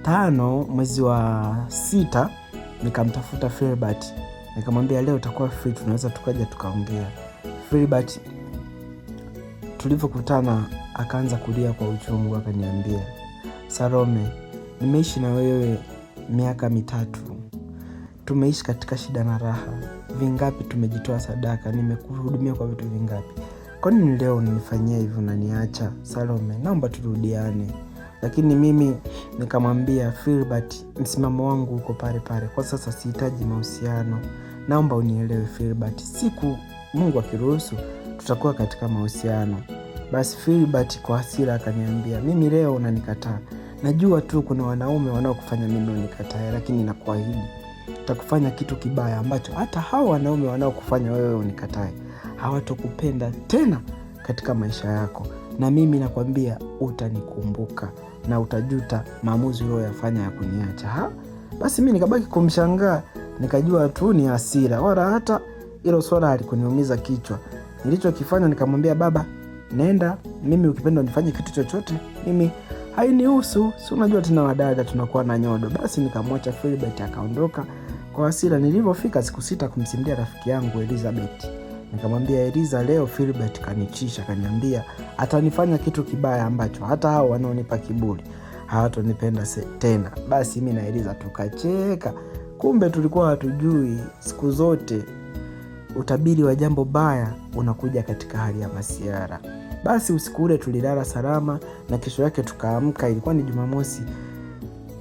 5 mwezi wa 6 nikamtafuta Filbert. Nikamwambia leo utakuwa free, tunaweza tukaja tukaongea. Filbert tulipokutana akaanza kulia kwa uchungu, akaniambia, Salome, nimeishi na wewe miaka 3. Tumeishi katika shida na raha. Vingapi tumejitoa sadaka, nimekuhudumia kwa vitu vingapi. Kwa nini leo unanifanyia hivyo na niacha? Salome, naomba turudiane. Lakini mimi nikamwambia Filbert, msimamo wangu uko pale pale. Kwa sasa sihitaji mahusiano. Naomba unielewe Filbert. Siku Mungu akiruhusu tutakuwa katika mahusiano. Basi Filbert kwa hasira akaniambia, mimi leo unanikataa. Najua tu kuna wanaume wanaokufanya mimi unikatae, lakini nakuahidi nitakufanya kitu kibaya ambacho hata hao wanaume wanaokufanya wewe unikatae hawatokupenda tena katika maisha yako. Na mimi nakwambia utanikumbuka na utajuta maamuzi uliyoyafanya ya kuniacha. Basi mimi nikabaki kumshangaa, nikajua tu ni hasira, wala hata hilo swala halikuniumiza kichwa. Nilichokifanya nikamwambia, baba, nenda, mimi ukipenda nifanye kitu chochote, mimi hainihusu. Si unajua tena wadada tunakuwa na nyodo. Basi nikamwacha Filbert akaondoka kwa hasira. Nilipofika sikusita kumsimulia rafiki yangu Elizabeth. Nikamwambia, Eliza, leo Filbert kanichisha, kaniambia atanifanya kitu kibaya ambacho hata hao wanaonipa kiburi hawatonipenda tena. Basi mimi na Eliza tukacheka. Kumbe tulikuwa hatujui siku zote utabiri wa jambo baya unakuja katika hali ya masiara. Basi usiku ule tulilala salama na kesho yake tukaamka, ilikuwa ni Jumamosi.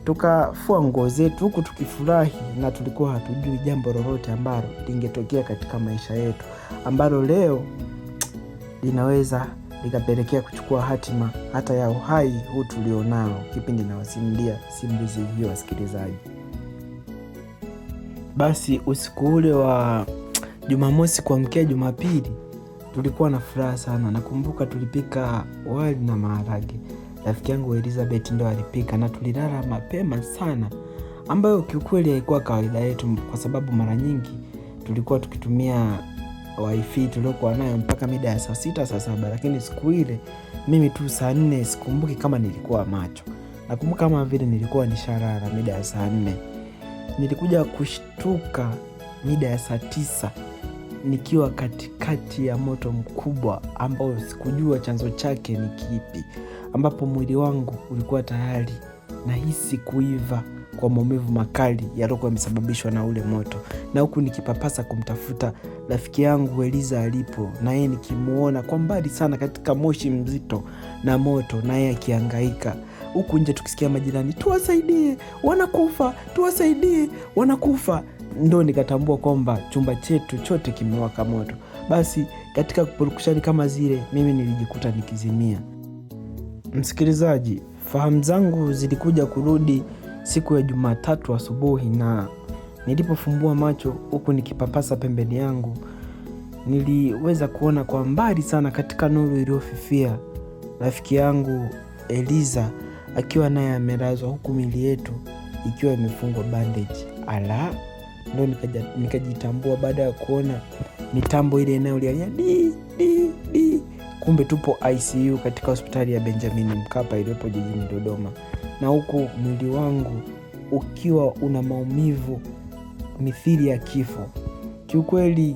Tukafua nguo zetu huku tukifurahi, na tulikuwa hatujui jambo lolote ambalo lingetokea katika maisha yetu, ambalo leo linaweza likapelekea kuchukua hatima hata ya uhai huu tulionao kipindi na wasimulia simulizi hiyo wasikilizaji. Basi usiku ule wa Jumamosi kuamkia Jumapili tulikuwa na furaha sana. Nakumbuka tulipika wali na maharage. Rafiki yangu Elizabeth ndo alipika, na tulilala mapema sana, ambayo kiukweli haikuwa kawaida yetu, kwa sababu mara nyingi tulikuwa tukitumia wifi tuliokuwa nayo mpaka mida ya saa 6 saa 7. Lakini siku ile mimi tu saa 4, sikumbuki kama nilikuwa macho. Nakumbuka kama vile nilikuwa nishalala mida ya saa 4. Nilikuja kushtuka mida ya saa 9 nikiwa katikati ya moto mkubwa ambao sikujua chanzo chake ni kipi, ambapo mwili wangu ulikuwa tayari nahisi kuiva kwa maumivu makali yaliokuwa yamesababishwa na ule moto, na huku nikipapasa kumtafuta rafiki yangu Eliza alipo, na yeye nikimuona kwa mbali sana katika moshi mzito na moto, na yeye akihangaika. Huku nje tukisikia majirani, tuwasaidie wanakufa, tuwasaidie wanakufa. Ndo nikatambua kwamba chumba chetu chote kimewaka moto. Basi katika purukushani kama zile, mimi nilijikuta nikizimia. Msikilizaji, fahamu zangu zilikuja kurudi siku ya Jumatatu asubuhi, na nilipofumbua macho huku nikipapasa pembeni yangu, niliweza kuona kwa mbali sana katika nuru iliyofifia rafiki yangu Eliza akiwa naye amelazwa, huku mili yetu ikiwa imefungwa bandage. Ala, ndo nikajitambua baada ya kuona mitambo ile inayolia di di di. Kumbe tupo ICU katika hospitali ya Benjamin Mkapa iliyopo jijini Dodoma, na huku mwili wangu ukiwa una maumivu mithili ya kifo. Kiukweli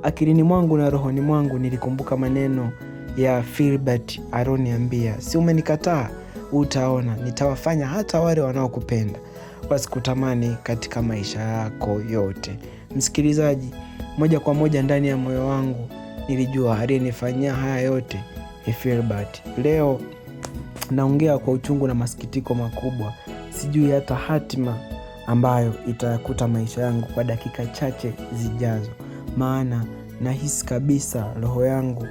akilini mwangu na rohoni mwangu nilikumbuka maneno ya Filbert aloniambia, si umenikataa, utaona nitawafanya hata wale wanaokupenda wasikutamani katika maisha yako yote. Msikilizaji, moja kwa moja ndani ya moyo wangu nilijua aliyenifanyia haya yote ni Filbert. Leo naongea kwa uchungu na masikitiko makubwa. Sijui hata hatima ambayo itakuta maisha yangu kwa dakika chache zijazo, maana nahisi kabisa roho yangu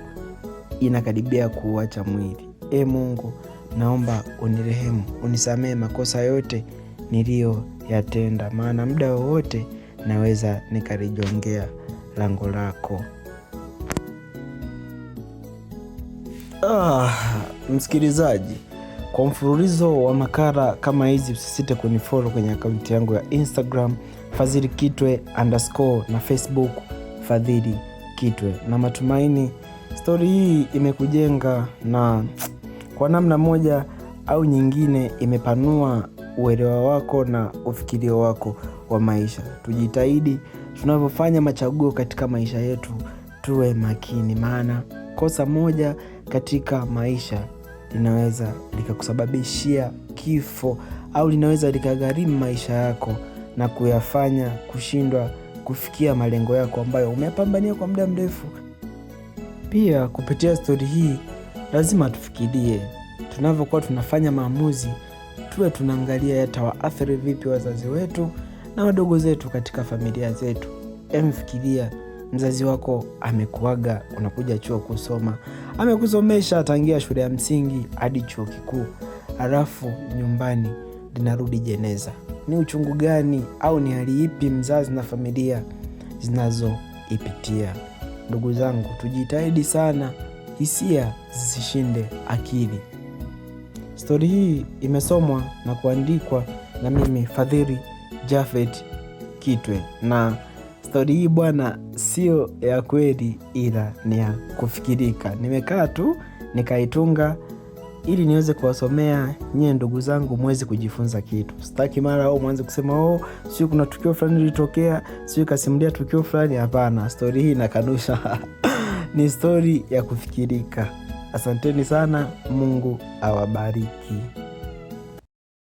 inakaribia kuacha mwili. Mungu, naomba unirehemu, unisamehe makosa yote niliyoyatenda, maana muda wowote naweza nikalijongea lango lako. Msikilizaji, kwa mfululizo wa makala kama hizi usisite kunifollow kwenye akaunti yangu ya Instagram Fadhili Kitwe _ na Facebook Fadhili Kitwe. Na matumaini story hii imekujenga na kwa namna moja au nyingine imepanua uelewa wako na ufikirio wako wa maisha. Tujitahidi tunavyofanya machaguo katika maisha yetu tuwe makini, maana kosa moja katika maisha linaweza likakusababishia kifo au linaweza likagharimu maisha yako na kuyafanya kushindwa kufikia malengo yako ambayo umepambania kwa muda mrefu. Pia kupitia stori hii lazima tufikirie tunavyokuwa tunafanya maamuzi, tuwe tunaangalia yatawaathiri vipi wazazi wetu na wadogo zetu katika familia zetu. Fikiria mzazi wako amekuaga, unakuja chuo kusoma, amekusomesha tangia shule ya msingi hadi chuo kikuu, halafu nyumbani linarudi jeneza. Ni uchungu gani au ni hali ipi mzazi na familia zinazoipitia? Ndugu zangu, tujitahidi sana hisia zisishinde akili. Stori hii imesomwa na kuandikwa na mimi Fadhili Japhet Kitwe, na stori hii bwana sio ya kweli ila ni ya kufikirika. Nimekaa tu nikaitunga ili niweze kuwasomea nyie ndugu zangu muweze kujifunza kitu. Sitaki mara au mwanze kusema sio kuna tukio fulani lilitokea, sio kasimulia tukio fulani. Hapana, stori hii nakanusha. Ni stori ya kufikirika. Asanteni sana, Mungu awabariki.